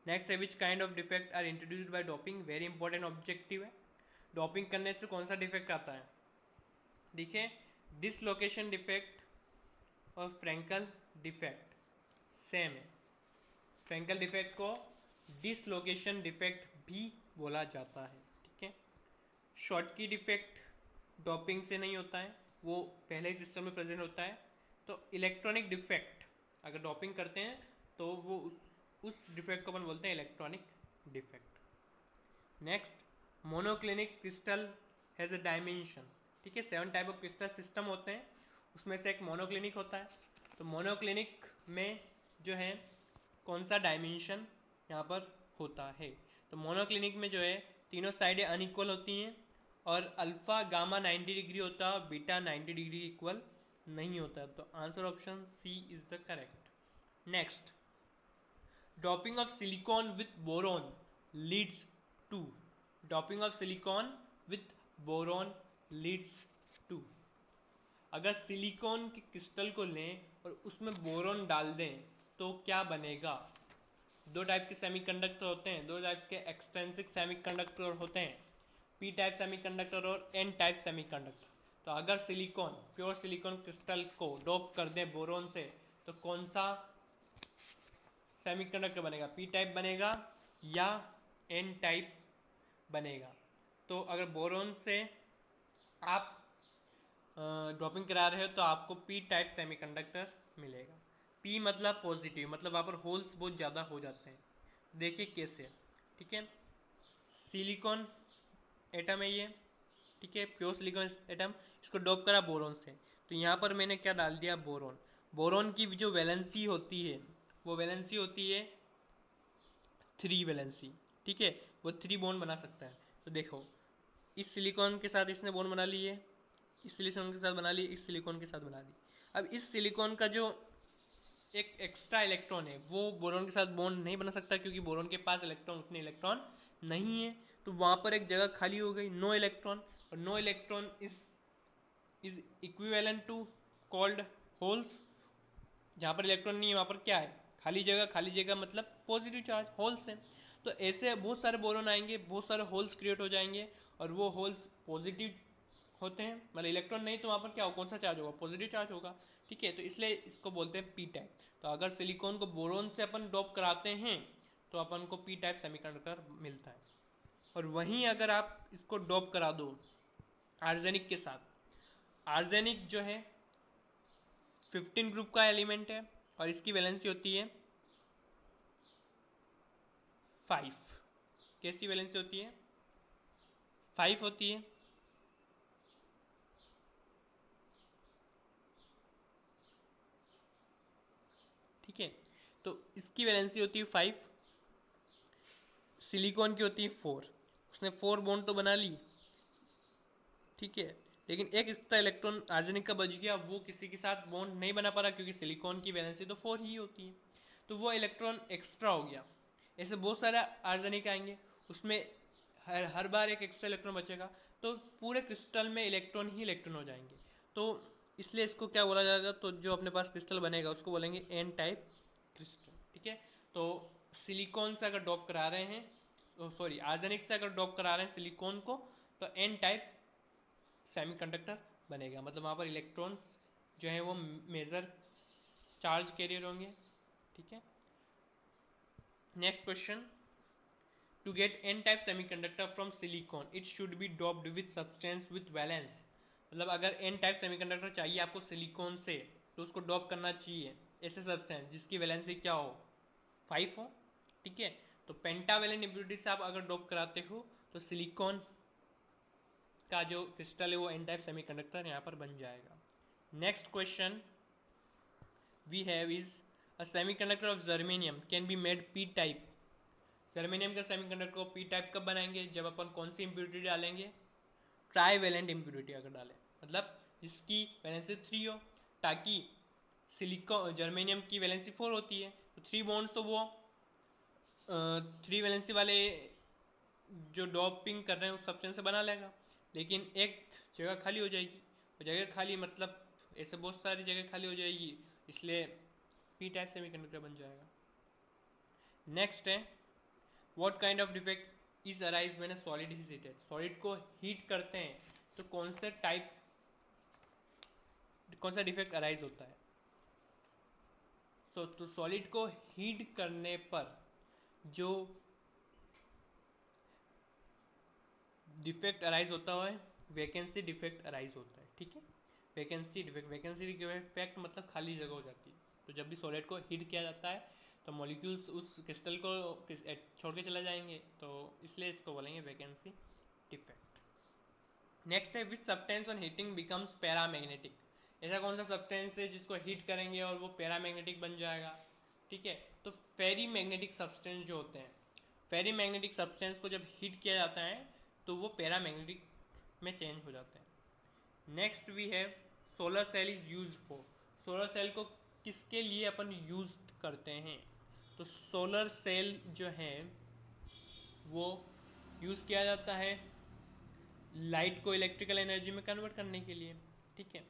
नेक्स्ट है which kind of defect are introduced by doping. Very important objective है। डोपिंग करने से कौन सा डिफेक्ट आता है? देखिए डिसलोकेशन डिफेक्ट और फ्रैंकल डिफेक्ट सेम है। फ्रैंकल डिफेक्ट को डिसलोकेशन डिफेक्ट भी बोला जाता है। ठीक है, शॉर्टकी डिफेक्ट डोपिंग से नहीं होता है, वो पहले ही सिस्टम में प्रेजेंट होता है। तो इलेक्ट्रॉनिक डिफेक्ट अगर डोपिंग करते हैं तो वो उस डिफेक्ट को अपन बोलते हैं electronic defect. Next monoclinic crystal has a dimension. ठीक है, 7 टाइप ऑफ क्रिस्टल सिस्टम होते हैं, उसमें से एक मोनोक्लिनिक होता है। तो मोनोक्लिनिक में जो है कौन सा डायमेंशन यहाँ पर होता है? तो मोनोक्लिनिक में जो है तीनों साइडें अनइक्वल होती हैं और अल्फा गामा 90 डिग्री होता है और बीटा 90 डिग्री इक्वल नहीं होता है। तो answer option C is the correct. Next doping of silicon with boron leads to. Doping of silicon with boron leads to. अगर सिलिकॉन के क्रिस्टल को लें और उसमें बोरॉन डाल दें तो क्या बनेगा? दो टाइप के सेमीकंडक्टर होते हैं, दो टाइप के एक्सट्रिंसिक सेमीकंडक्टर होते हैं, पी टाइप सेमीकंडक्टर और एन टाइप सेमीकंडक्टर। तो अगर सिलिकॉन, प्योर सिलिकॉन क्रिस्टल को डोप कर दें बोरॉन से तो कौन सा सेमीकंडक्टर बनेगा? पी टाइप बनेगा या एन टाइप बनेगा? तो अगर बोरॉन से आप ड्रॉपिंग करा रहे हो तो आपको पी टाइप सेमीकंडक्टर मिलेगा। पी मतलब पॉजिटिव, मतलब वहाँ पर होल्स बहुत ज़्यादा हो जाते हैं। देखिए कैसे, ठीक है। सिलिकॉन एटम है ये, ठीक है, प्योर सिलिकॉन एटम, इसको डोप करा बोरॉन से, तो यहाँ पर मैंने क्या डाल दिया? बोरॉन। बोरॉन की जो वैलेंसी होती है वो वैलेंसी होती है 3 वैलेंसी, ठीक है, वो 3 बॉन्ड बना सकता है। तो देखो, इस सिलिकॉन के साथ इसने बॉन्ड बना लिए, इस सिलिकॉन के साथ बना ली, इस सिलिकॉन के साथ बना ली। अब इस सिलिकॉन का जो एक एक्स्ट्रा इलेक्ट्रॉन है वो बोरॉन के साथ बॉन्ड नहीं बना सकता, क्योंकि बोरॉन के पास इलेक्ट्रॉन, उतने इलेक्ट्रॉन नहीं है। तो वहां पर एक जगह खाली हो गई, नो इलेक्ट्रॉन, और no electron is equivalent to called holes. जहां पर इलेक्ट्रॉन नहीं है वहां पर क्या है? खाली जगह। खाली जगह मतलब पॉजिटिव चार्ज, होल्स है। तो ऐसे बहुत सारे बोरॉन आएंगे, बहुत सारे होल्स क्रिएट हो जाएंगे, और वो होल्स पॉजिटिव होते हैं, मतलब इलेक्ट्रॉन नहीं तो वहां पर क्या होगा? कौन सा चार्ज होगा? पॉजिटिव चार्ज होगा, ठीक है। तो इसलिए इसको बोलते हैं पी टाइप। तो अगर सिलिकॉन को बोरॉन से अपन डोप कराते हैं तो अपन को पी टाइप सेमीकंडक्टर मिलता है। और वहीं अगर आप इसको डोप करा दो आर्सेनिक के साथ, आर्सेनिक जो है 15 ग्रुप का एलिमेंट है और इसकी वैलेंसी होती है 5। कैसी वैलेंसी होती है? 5 होती है, ठीक है। तो इसकी वैलेंसी होती है 5, सिलिकॉन की होती है 4। उसने 4 बॉन्ड तो बना ली, ठीक है, लेकिन एक एक्स्ट्रा इलेक्ट्रॉन आर्सेनिक का बच गया, वो किसी के साथ बॉन्ड नहीं बना पा रहा, क्योंकि सिलिकॉन की वैलेंसी तो 4 ही होती है, तो वो इलेक्ट्रॉन एक्स्ट्रा हो गया। ऐसे बहुत सारे आर्सेनिक आएंगे, उसमें हर बार एक एक्स्ट्रा इलेक्ट्रॉन बचेगा, तो पूरे क्रिस्टल में इलेक्ट्रॉन ही इलेक्ट्रॉन हो जाएंगे। तो इसलिए इसको क्या बोला जाएगा? तो जो अपने पास क्रिस्टल बनेगा उसको बोलेंगे एन टाइप क्रिस्टल, ठीक है। तो सिलिकॉन से अगर डॉप करा रहे हैं, सॉरी, आर्सेनिक से अगर डॉप करा रहे हैं सिलिकॉन को, तो एन टाइप सेमीकंडक्टर बनेगा, मतलब वहां पर इलेक्ट्रॉन्स जो है वो मेजर चार्ज कैरियर होंगे, ठीक है। Next question, to get N type semiconductor from silicon it should be doped with substance with valence. मतलब अगर एन टाइप सेमीकंडक्टर चाहिए आपको सिलिकॉन से, तो उसको डॉप करना चाहिए ऐसे सब्सटेंस जिसकी वैलेंसी क्या हो? 5 हो, ठीक है। तो पेंटावेलेंट इम्प्योरिटी से आप अगर डॉप कराते हो तो सिलिकॉन का जो क्रिस्टल है वो एन टाइप सेमीकंडक्टर यहाँ पर बन जाएगा। Next question we have is a semiconductor of germanium can be made P type. Germanium का सेमीकंडक्टर को पी टाइप कब बनाएंगे? जब अपन कौन सी इम्प्योरिटी डालेंगे? ट्राईवेलेंट इम्प्योरिटी अगर डालें, मतलब जिसकी वैलेंसी 3 हो, ताकि सिलिकॉन जर्मेनियम की वैलेंसी 4 होती है, तो 3 बॉन्ड्स तो वो 3 वैलेंसी वाले जो डॉपिंग कर रहे हैं उस सब्सटेंस से बना लेगा, लेकिन एक जगह खाली हो जाएगी। वो जगह खाली मतलब ऐसे बहुत सारी जगह खाली हो जाएगी, इसलिए पी टाइप सेमीकंडक्टर बन जाएगा। नेक्स्ट है, what kind of defect is arise when a solid is heated. Solid को हीट करते हैं तो कौन सा डिफेक्ट अराइज होता है? तो सॉलिड को हीट करने पर जो डिफेक्ट अराइज होता है वैकेंसी डिफेक्ट अराइज होता है, ठीक है। वैकेंसी डिफेक्ट, वैकेंसी डिफेक्ट मतलब खाली जगह हो जाती है। तो जब भी सॉलिड को हीट किया जाता है तो मॉलिक्यूल्स उस क्रिस्टल को छोड़ के चले जाएंगे, तो इसलिए इसको बोलेंगे वैकेंसी डिफेक्ट। नेक्स्ट है, which substance on heating becomes paramagnetic. ऐसा कौन सा सब्सटेंस है जिसको हीट करेंगे और वो पैरामैग्नेटिक बन जाएगा? ठीक है, तो फेरी मैग्नेटिक सब्सटेंस जो होते हैं, फेरी मैग्नेटिक सब्सटेंस को जब हीट किया जाता है तो वो पैरामैग्नेटिक में चेंज हो जाते हैं। Next we have solar cell is use for. Solar cell को किसके लिए अपन यूज करते हैं? तो सोलर सेल जो है वो यूज किया जाता है लाइट को इलेक्ट्रिकल एनर्जी में कन्वर्ट करने के लिए, ठीक है।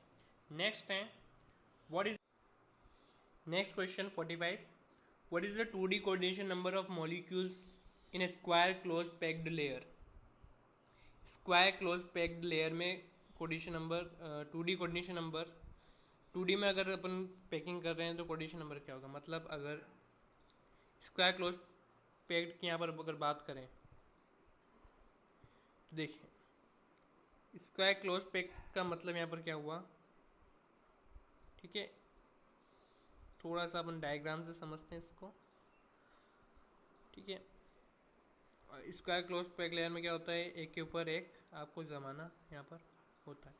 नेक्स्ट है what is next question 45, what is the 2D coordination number of molecules in a square close packed layer. Square close packed layer में coordination number 2D coordination number 2D में अगर अपन पैकिंग कर रहे हैं तो कोऑर्डिनेशन नंबर क्या होगा, मतलब अगर स्क्वायर क्लोज पैक्ड की यहाँ पर अगर बात करें तो देखिए स्क्वायर क्लोज पैक का मतलब यहाँ पर क्या हुआ, ठीक है। थोड़ा सा अपन डायग्राम से समझते हैं इसको, ठीक है। स्क्वायर क्लोज पैक लेयर में क्या होता है, एक के ऊपर एक आपको जमाना यहाँ पर होता है।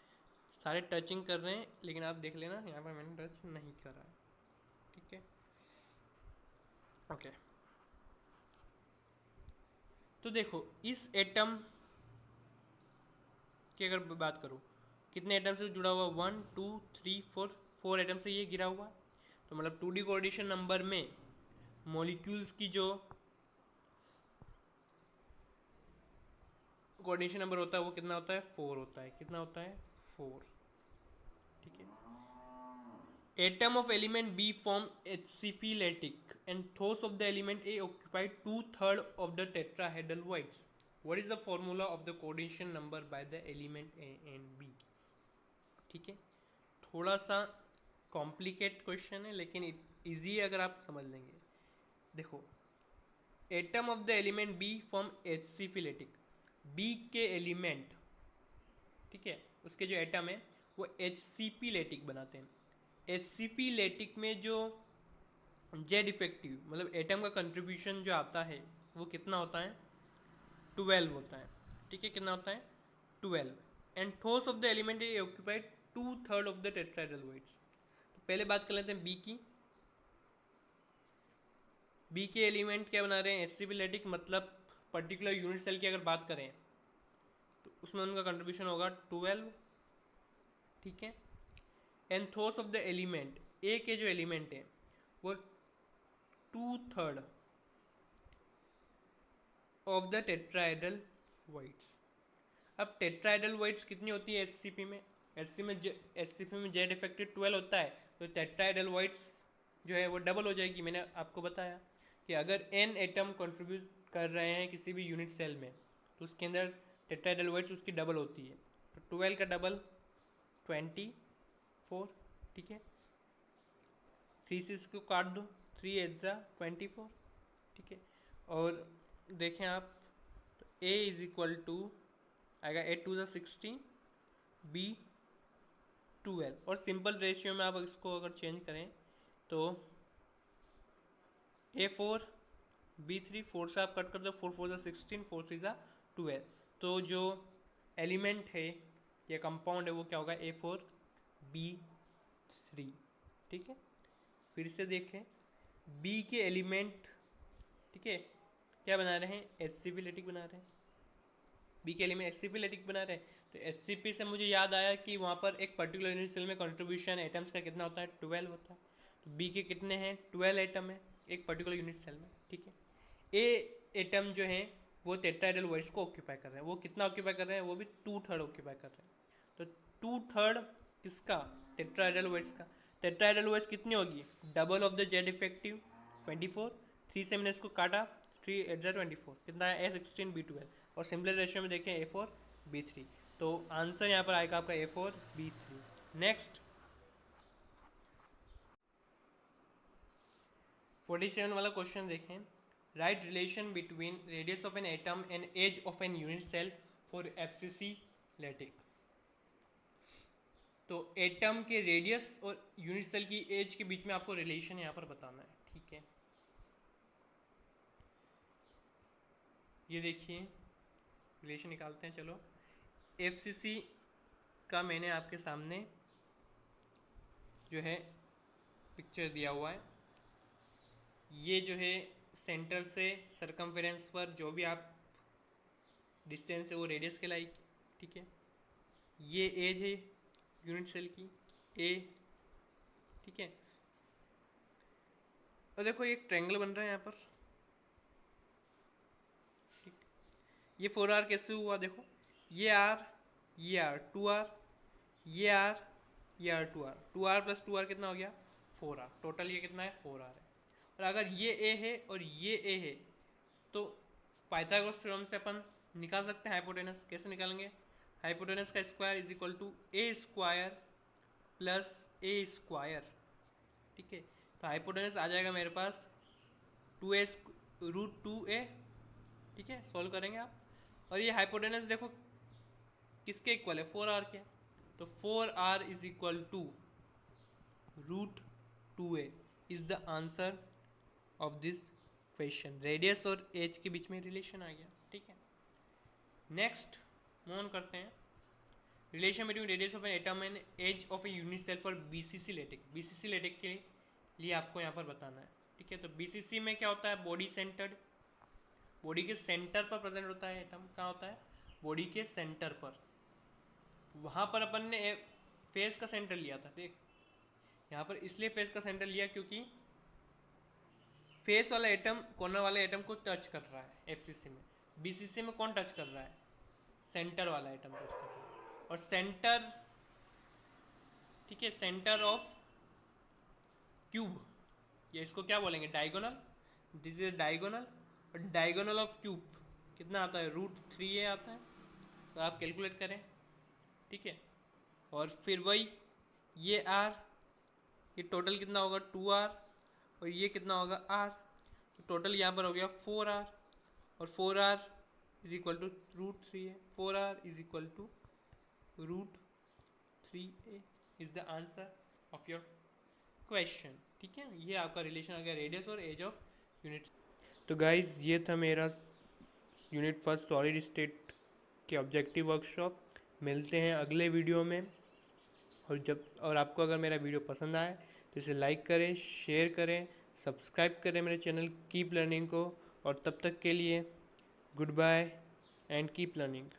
सारे टचिंग कर रहे हैं लेकिन आप देख लेना यहाँ पर मैंने टच नहीं करा है, ठीक है। ओके, तो देखो इस एटम की अगर बात करूँ कितने एटम से जुड़ा हुआ, 1 2 3 4, 4 एटम से ये गिरा हुआ। तो मतलब 2D कोऑर्डिनेशन नंबर में मॉलिक्यूल्स की जो कोऑर्डिनेशन नंबर होता है वो कितना होता है, 4 होता है। कितना होता है, 4, ठीक है। Atom of element B form HCP lattice and those of the element A occupy 2/3 of the tetrahedral voids. What is the formula of the coordination number by the element A and B? ठीक है, थोड़ा सा कॉम्प्लिकेट क्वेश्चन है लेकिन इजी है अगर आप समझ लेंगे। देखो atom of the element B form HCP lattice, B के एलिमेंट, ठीक है, उसके जो एटम है वो HCP lattice बनाते हैं। HCP lattice में जो जेड इफेक्टिव मतलब एटम का कंट्रीब्यूशन जो आता है वो कितना होता है, 12 होता है, ठीक है। कितना होता है, 12। And those of the element occupied 2/3 of the tetrahedral voids. तो पहले बात कर लेते हैं बी की। बी के एलिमेंट क्या बना रहे हैं, एचसीपी लेटिक, मतलब पर्टिकुलर यूनिट सेल की अगर बात करें तो उसमें उनका कंट्रीब्यूशन होगा 12, ठीक है। And those of the element, ए के जो एलिमेंट है वो 2/3 ऑफ द टेट्राहेड्रल वाइट्स। अब टेट्राहेड्रल वाइट्स कितनी होती है एचसीपी में, एचसीपी में जेड इफेक्टिव 12 होता है, तो टेट्राहेड्रल वाइट्स जो है वो डबल हो जाएगी। मैंने आपको बताया कि अगर एन एटम कंट्रीब्यूट कर रहे हैं किसी भी यूनिट सेल में तो उसके अंदर टेट्राहेड्रल वाइट्स उसकी डबल होती है। तो 12 का डबल 24, ठीक है। 3 से इसको काट दो, 3 8 जा 24, ठीक है। और देखें आप तो A इज इक्वल टू आएगा 8 2 16, B 12, और सिंपल रेशियो में आप इसको अगर चेंज करें तो A4 B3, 4 से आप कट कर दो, 4 4 16, 4 3 12। तो जो एलिमेंट है या कंपाउंड है वो क्या होगा, A4 B3, ठीक है। फिर से देखें B के एलिमेंट, ठीक है, क्या बना रहे हैं, HCP लेटिक बना रहे हैं। बी के एलिमेंट HCP लेटिक बना रहे हैं तो HCP से मुझे याद आया कि वहाँ पर एक पर्टिकुलर यूनिट सेल में कंट्रीब्यूशन एटम्स का कितना होता है, 12 होता है। तो बी के कितने हैं, 12 एटम है एक पर्टिकुलर यूनिट सेल में, ठीक है। ए एटम जो है वो टेट्राहेड्रल वाइट्स को ऑक्यूपाई कर रहे हैं, वो कितना ऑक्यूपाई कर रहे हैं, वो भी 2/3 ऑक्यूपाई कर रहे हैं। तो 2/3 किसका, टेट्राहेड्रल वाइट्स का। टेट्राहेड्रल वाइट्स कितनी होगी, double of the Z effective 24, 3 से मैंने इसको काटा, 3 8 24, कितना है A16 B12, और सिंपल रेशियो में देखें A4 B3। तो आंसर यहाँ पर आएगा आपका A4 B3। नेक्स्ट 47 वाला क्वेश्चन देखें, right relation between radius of an atom and edge of an unit cell for FCC lattice. तो एटम के रेडियस और यूनिट सेल की एज के बीच में आपको रिलेशन यहाँ पर बताना है, ठीक है। ये देखिए रिलेशन निकालते हैं, चलो। FCC का मैंने आपके सामने जो है पिक्चर दिया हुआ है। ये जो है सेंटर से सरकमफेरेंस पर जो भी आप डिस्टेंस है वो रेडियस कहलाएगी, ठीक है। ये एज है यूनिट सेल की ए, ठीक है। और देखो एक ट्रायंगल बन रहा है यहाँ पर, ठीक। ये 4R कैसे हुआ, देखो ये आर, ये आर, 2r, ये आर, ये are, 2r, 2r plus 2r कितना हो गया 4r, टोटल ये कितना है 4r है। और अगर ये a है और ये a है तो पाइथागोरस थ्योरम से अपन निकाल सकते हैं हाइपोटेनस। कैसे निकालेंगे? हाइपोटेनस का square is equal to a square plus a square. ठीक है, तो हाइपोटेनस आ जाएगा मेरे पास 2a रूट 2a। ठीक है, सॉल्व करेंगे आप। और ये हाइपोटेनस देखो किसके इक्वल है 4r के, तो 4r is equal to root 2a is the answer of this question. Radius और एज के बीच में रिलेशन आ गया। ठीक है, नेक्स्ट मूव ऑन करते हैं। Relation between radius of an atom and edge of a unit cell for BCC lattice. BCC lattice के लिए आपको यहाँ पर बताना है। ठीक है, तो बीसीसी में क्या होता है? बॉडी सेंटर्ड, बॉडी के सेंटर पर प्रेजेंट होता है एटम। कहाँ होता है? बॉडी के सेंटर पर। वहां पर अपन ने फेस का सेंटर लिया था। देख यहाँ पर इसलिए फेस का सेंटर लिया क्योंकि फेस वाला एटम कॉर्नर वाले एटम को टच कर रहा है एफसीसी में। बीसीसी में कौन टच कर रहा है? सेंटर वाला एटम टच कर रहा है। और सेंटर, ठीक है, सेंटर ऑफ क्यूब, ये इसको क्या बोलेंगे? डायगोनल। This is diagonal. और डायगोनल ऑफ क्यूब कितना आता है? रूट 3a आता है। तो आप कैलकुलेट करें। ठीक है, और फिर वही ये r, ये टोटल कितना होगा 2r, और ये कितना होगा r, तो टोटल यहाँ पर हो गया 4r। और 4r is equal to root 3a, 4r is equal to root 3a is the answer of your question. ठीक है, ये आपका रिलेशन आ गया रेडियस और एज ऑफ यूनिट। तो गाइज ये था मेरा यूनिट फर्स्ट सॉलिड स्टेट के ऑब्जेक्टिव वर्कशॉप। मिलते हैं अगले वीडियो में। और आपको अगर मेरा वीडियो पसंद आए तो इसे लाइक करें, शेयर करें, सब्सक्राइब करें मेरे चैनल कीप लर्निंग को। और तब तक के लिए good bye and keep learning.